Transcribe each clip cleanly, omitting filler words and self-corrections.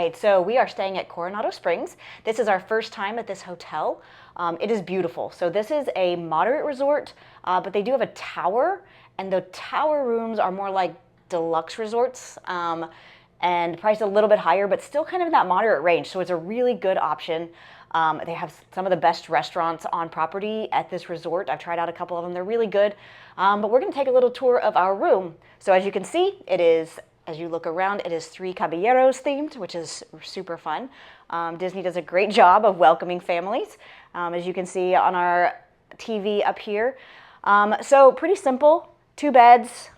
right, so we are staying at Coronado Springs. This is our first time at this hotel. It is beautiful. So this is a moderate resort, but they do have a tower, and the tower rooms are more like deluxe resorts, and priced a little bit higher, but still kind of in that moderate range. So it's a really good option. They have some of the best restaurants on property at this resort. I've tried out a couple of them. They're really good. But we're going to take a little tour of our room. So as you can see, it is, as you look around, it is Three Caballeros themed, which is super fun. Disney does a great job of welcoming families, as you can see on our TV up here. So pretty simple, 2 beds.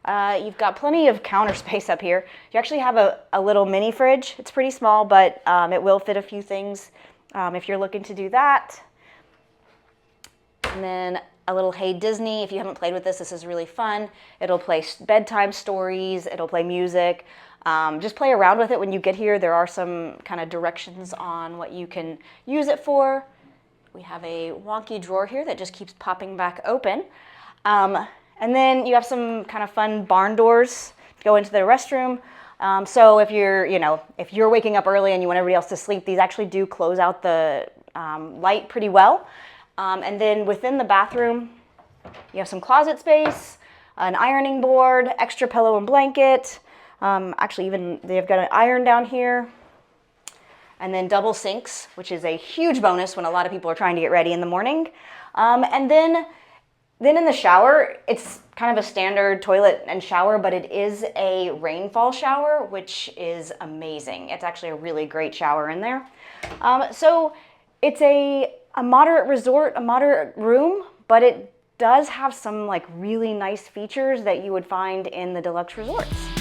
You've got plenty of counter space up here. You actually have a little mini fridge. It's pretty small, but it will fit a few things if you're looking to do that. And then a little Hey Disney. If you haven't played with this, this is really fun. It'll play bedtime stories. It'll play music. Just play around with it when you get here. There are some kind of directions on what you can use it for. We have a wonky drawer here that just keeps popping back open. And then you have some kind of fun barn doors to go into the restroom. So if you're waking up early and you want everybody else to sleep, these actually do close out the light pretty well. And then within the bathroom, you have some closet space, an ironing board, extra pillow and blanket. Actually, even they've got an iron down here. And then double sinks, which is a huge bonus when a lot of people are trying to get ready in the morning. And then in the shower, it's kind of a standard toilet and shower, but it is a rainfall shower, which is amazing. It's actually a really great shower in there. So it's a moderate resort, a moderate room, but it does have some like really nice features that you would find in the deluxe resorts.